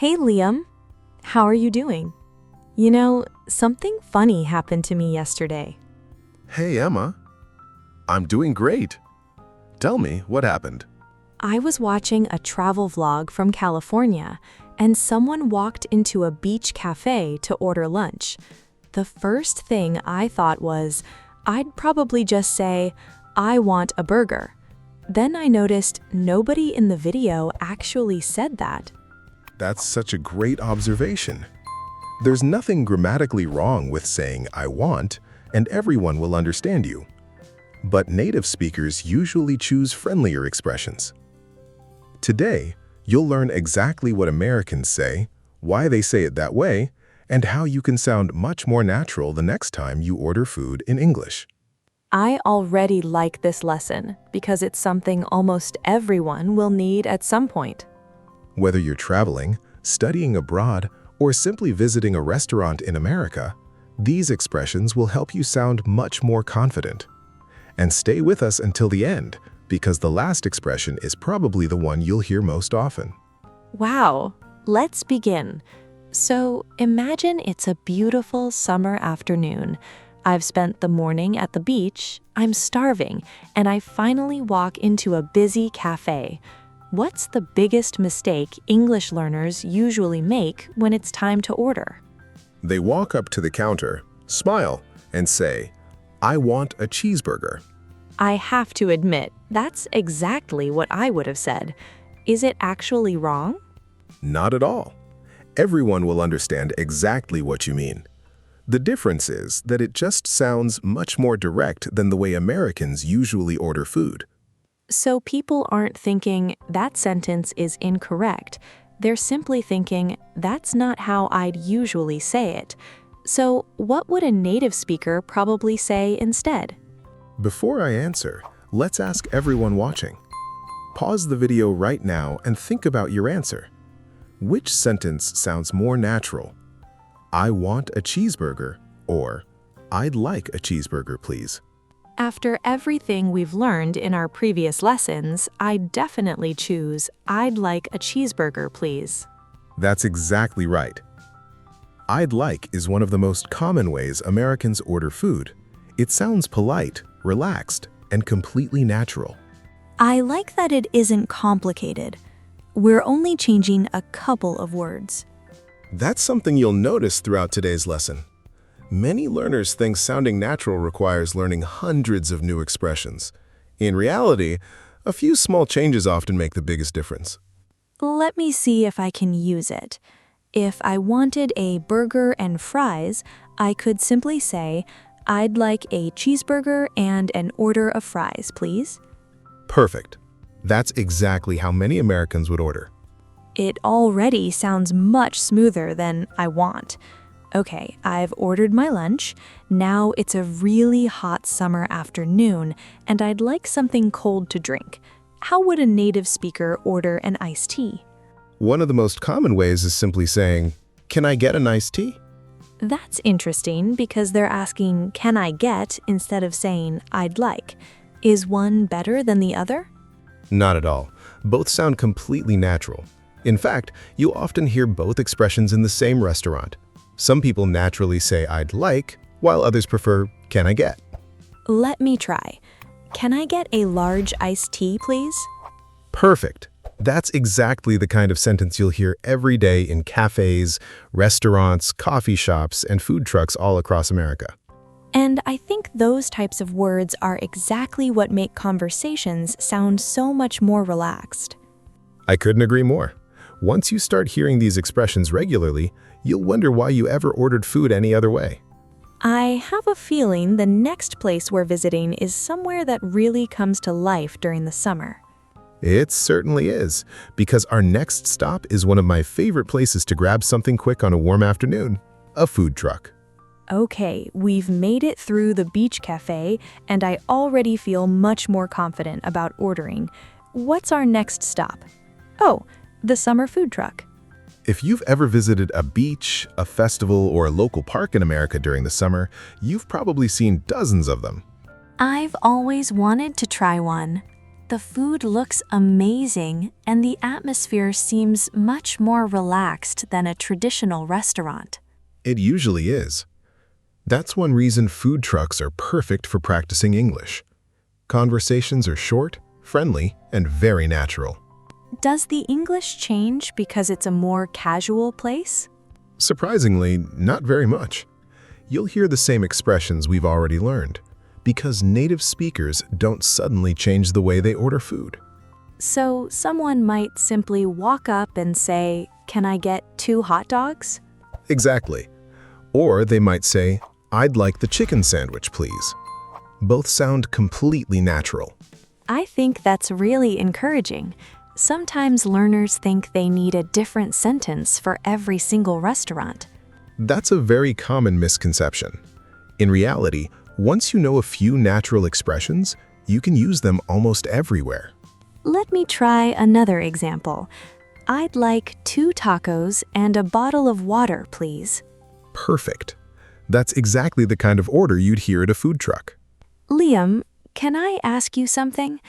Hey Liam, how are you doing? You know, something funny happened to me yesterday. Hey, Emma. I'm doing great. Tell me, what happened? I was watching a travel vlog from California, and someone walked into a beach cafe to order lunch. The first thing I thought was, I'd probably just say, I want a burger. Then I noticed nobody in the video actually said that. That's such a great observation. There's nothing grammatically wrong with saying I want, and everyone will understand you. But native speakers usually choose friendlier expressions. Today, you'll learn exactly what Americans say, why they say it that way, and how you can sound much more natural the next time you order food in English. I already like this lesson because it's something almost everyone will need at some point. Whether you're traveling, studying abroad, or simply visiting a restaurant in America, these expressions will help you sound much more confident. And stay with us until the end, because the last expression is probably the one you'll hear most often. Wow, let's begin. So imagine it's a beautiful summer afternoon. I've spent the morning at the beach, I'm starving, and I finally walk into a busy cafe. What's the biggest mistake English learners usually make when it's time to order? They walk up to the counter, smile, and say, I want a cheeseburger. I have to admit, that's exactly what I would have said. Is it actually wrong? Not at all. Everyone will understand exactly what you mean. The difference is that it just sounds much more direct than the way Americans usually order food. So people aren't thinking, that sentence is incorrect. They're simply thinking, that's not how I'd usually say it. So what would a native speaker probably say instead? Before I answer, let's ask everyone watching. Pause the video right now and think about your answer. Which sentence sounds more natural? I want a cheeseburger, or I'd like a cheeseburger, please. After everything we've learned in our previous lessons, I'd definitely choose, I'd like a cheeseburger, please. That's exactly right. I'd like is one of the most common ways Americans order food. It sounds polite, relaxed, and completely natural. I like that it isn't complicated. We're only changing a couple of words. That's something you'll notice throughout today's lesson. Many learners think sounding natural requires learning hundreds of new expressions. In reality, a few small changes often make the biggest difference. Let me see if I can use it. If I wanted a burger and fries, I could simply say, I'd like a cheeseburger and an order of fries, please. Perfect. That's exactly how many Americans would order. It already sounds much smoother than I want. Okay, I've ordered my lunch. Now it's a really hot summer afternoon, and I'd like something cold to drink. How would a native speaker order an iced tea? One of the most common ways is simply saying, can I get an iced tea? That's interesting because they're asking, can I get, instead of saying, I'd like. Is one better than the other? Not at all. Both sound completely natural. In fact, you often hear both expressions in the same restaurant. Some people naturally say I'd like, while others prefer can I get. Let me try. Can I get a large iced tea, please? Perfect. That's exactly the kind of sentence you'll hear every day in cafes, restaurants, coffee shops, and food trucks all across America. And I think those types of words are exactly what make conversations sound so much more relaxed. I couldn't agree more. Once you start hearing these expressions regularly, you'll wonder why you ever ordered food any other way. I have a feeling the next place we're visiting is somewhere that really comes to life during the summer. It certainly is, because our next stop is one of my favorite places to grab something quick on a warm afternoon, a food truck. Okay, we've made it through the Beach Café, and I already feel much more confident about ordering. What's our next stop? Oh, the summer food truck. If you've ever visited a beach, a festival, or a local park in America during the summer, you've probably seen dozens of them. I've always wanted to try one. the food looks amazing and the atmosphere seems much more relaxed than a traditional restaurant. It usually is. That's one reason food trucks are perfect for practicing English. Conversations are short, friendly, and very natural. Does the English change because it's a more casual place? Surprisingly, not very much. You'll hear the same expressions we've already learned, because native speakers don't suddenly change the way they order food. So someone might simply walk up and say, "Can I get 2 hot dogs?" Exactly. Or they might say, "I'd like the chicken sandwich, please." Both sound completely natural. I think that's really encouraging. Sometimes learners think they need a different sentence for every single restaurant. That's a very common misconception. In reality, once you know a few natural expressions, you can use them almost everywhere. Let me try another example. I'd like 2 tacos and a bottle of water, please. Perfect. That's exactly the kind of order you'd hear at a food truck. Liam, can I ask you something?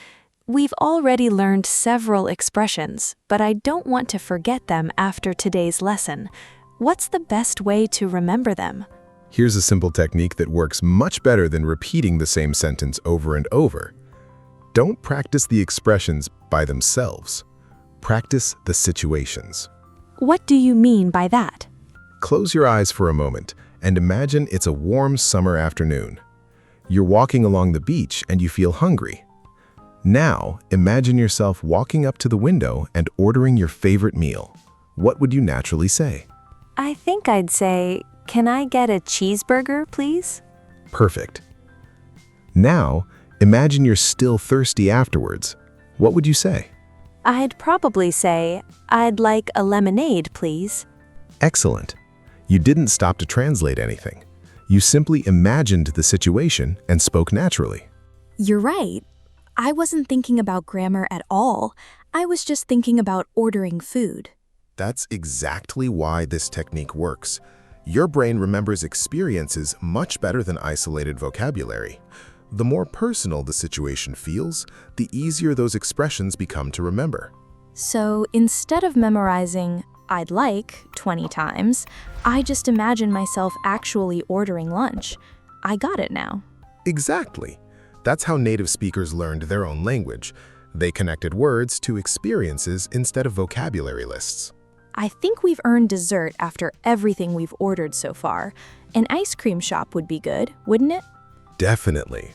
We've already learned several expressions, but I don't want to forget them after today's lesson. What's the best way to remember them? Here's a simple technique that works much better than repeating the same sentence over and over. Don't practice the expressions by themselves. Practice the situations. What do you mean by that? Close your eyes for a moment and imagine it's a warm summer afternoon. You're walking along the beach and you feel hungry. Now, imagine yourself walking up to the window and ordering your favorite meal. What would you naturally say? I think I'd say, "Can I get a cheeseburger, please?" Perfect. Now, imagine you're still thirsty afterwards. What would you say? I'd probably say, "I'd like a lemonade, please." Excellent. You didn't stop to translate anything. You simply imagined the situation and spoke naturally. You're right. I wasn't thinking about grammar at all. I was just thinking about ordering food. That's exactly why this technique works. Your brain remembers experiences much better than isolated vocabulary. The more personal the situation feels, the easier those expressions become to remember. So instead of memorizing "I'd like" 20 times, I just imagine myself actually ordering lunch. I got it now. Exactly. That's how native speakers learned their own language. They connected words to experiences instead of vocabulary lists. I think we've earned dessert after everything we've ordered so far. An ice cream shop would be good, wouldn't it? Definitely.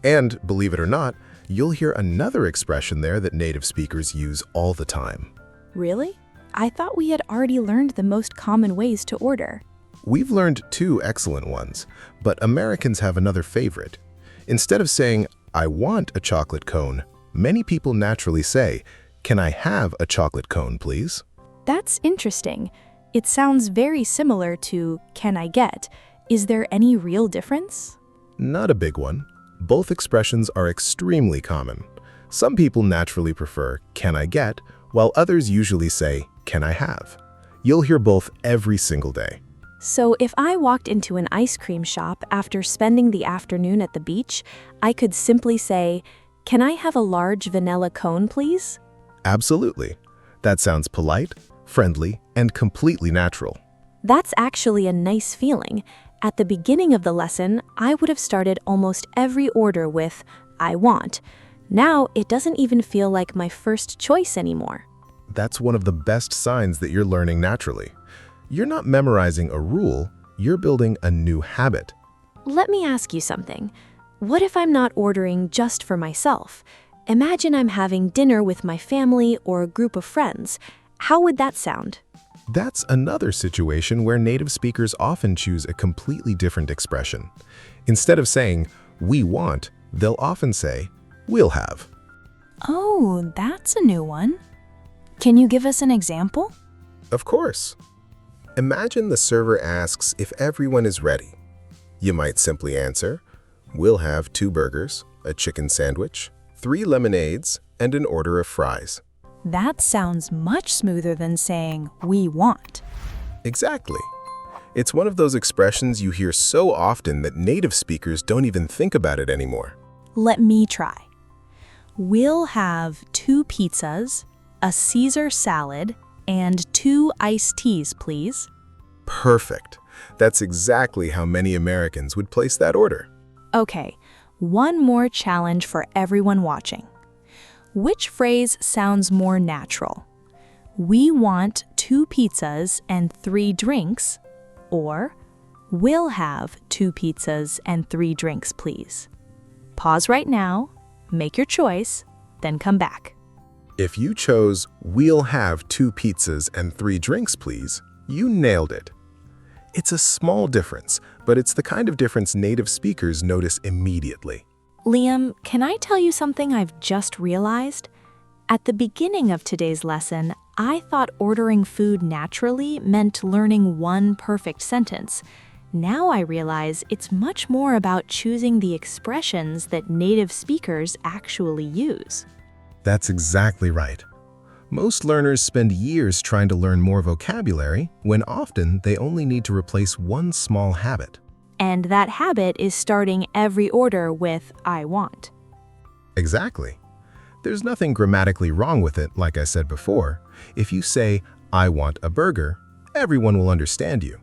And believe it or not, you'll hear another expression there that native speakers use all the time. Really? I thought we had already learned the most common ways to order. We've learned 2 excellent ones, but Americans have another favorite. Instead of saying, "I want a chocolate cone," many people naturally say, "Can I have a chocolate cone, please?" That's interesting. It sounds very similar to "can I get." Is there any real difference? Not a big one. Both expressions are extremely common. Some people naturally prefer "can I get," while others usually say "can I have." You'll hear both every single day. So if I walked into an ice cream shop after spending the afternoon at the beach, I could simply say, "Can I have a large vanilla cone, please?" Absolutely. That sounds polite, friendly, and completely natural. That's actually a nice feeling. At the beginning of the lesson, I would have started almost every order with "I want." Now, it doesn't even feel like my first choice anymore. That's one of the best signs that you're learning naturally. You're not memorizing a rule, you're building a new habit. Let me ask you something. What if I'm not ordering just for myself? Imagine I'm having dinner with my family or a group of friends. How would that sound? That's another situation where native speakers often choose a completely different expression. Instead of saying, "we want," they'll often say, "we'll have." Oh, that's a new one. Can you give us an example? Of course. Imagine the server asks if everyone is ready. You might simply answer, "We'll have 2 burgers, a chicken sandwich, 3 lemonades, and an order of fries." That sounds much smoother than saying "we want." Exactly. It's one of those expressions you hear so often that native speakers don't even think about it anymore. Let me try. We'll have 2 pizzas, a Caesar salad, and 2 iced teas, please. Perfect. That's exactly how many Americans would place that order. Okay, one more challenge for everyone watching. Which phrase sounds more natural? We want 2 pizzas and 3 drinks, or we'll have 2 pizzas and 3 drinks, please. Pause right now, make your choice, then come back. If you chose, "We'll have 2 pizzas and 3 drinks, please," you nailed it. It's a small difference, but it's the kind of difference native speakers notice immediately. Liam, can I tell you something I've just realized? At the beginning of today's lesson, I thought ordering food naturally meant learning one perfect sentence. Now I realize it's much more about choosing the expressions that native speakers actually use. That's exactly right. Most learners spend years trying to learn more vocabulary, when often they only need to replace one small habit. And that habit is starting every order with "I want." Exactly. There's nothing grammatically wrong with it, like I said before. If you say, "I want a burger," everyone will understand you.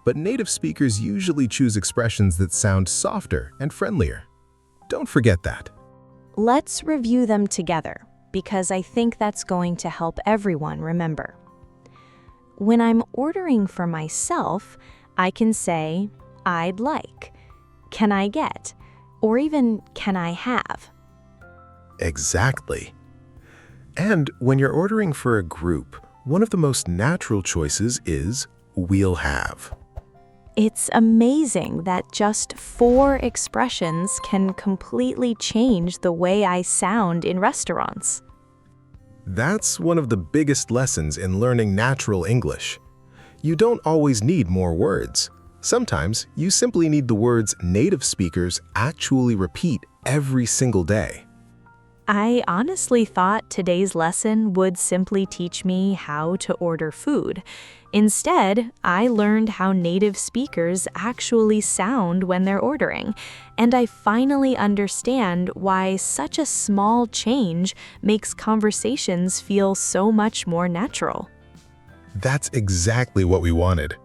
But native speakers usually choose expressions that sound softer and friendlier. Don't forget that. Let's review them together, because I think that's going to help everyone remember. When I'm ordering for myself, I can say, "I'd like," "Can I get," or even "Can I have?" Exactly. And when you're ordering for a group, one of the most natural choices is "we'll have." It's amazing that just 4 expressions can completely change the way I sound in restaurants. That's one of the biggest lessons in learning natural English. You don't always need more words. Sometimes you simply need the words native speakers actually repeat every single day. I honestly thought today's lesson would simply teach me how to order food. Instead, I learned how native speakers actually sound when they're ordering, and I finally understand why such a small change makes conversations feel so much more natural. That's exactly what we wanted.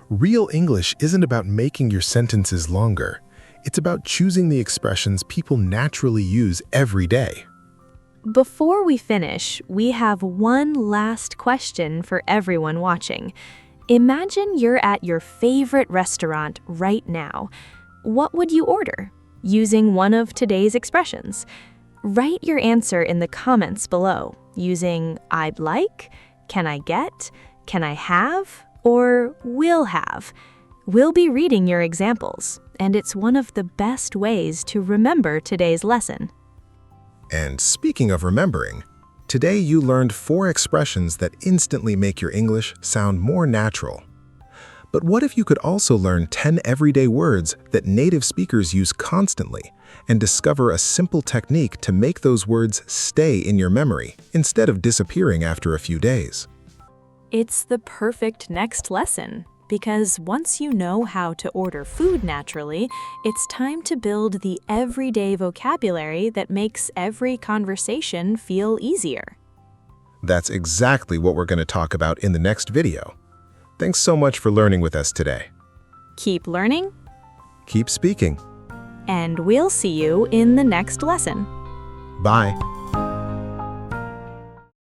Real English isn't about making your sentences longer. It's about choosing the expressions people naturally use every day. Before we finish, we have one last question for everyone watching. Imagine you're at your favorite restaurant right now. What would you order, using one of today's expressions? Write your answer in the comments below, using "I'd like," "Can I get," "Can I have," or "Will have." We'll be reading your examples, and it's one of the best ways to remember today's lesson. And speaking of remembering, today you learned 4 expressions that instantly make your English sound more natural. But what if you could also learn 10 everyday words that native speakers use constantly and discover a simple technique to make those words stay in your memory instead of disappearing after a few days? It's the perfect next lesson, because once you know how to order food naturally, it's time to build the everyday vocabulary that makes every conversation feel easier. That's exactly what we're going to talk about in the next video. Thanks so much for learning with us today. Keep learning, Keep speaking. and we'll see you in the next lesson. Bye.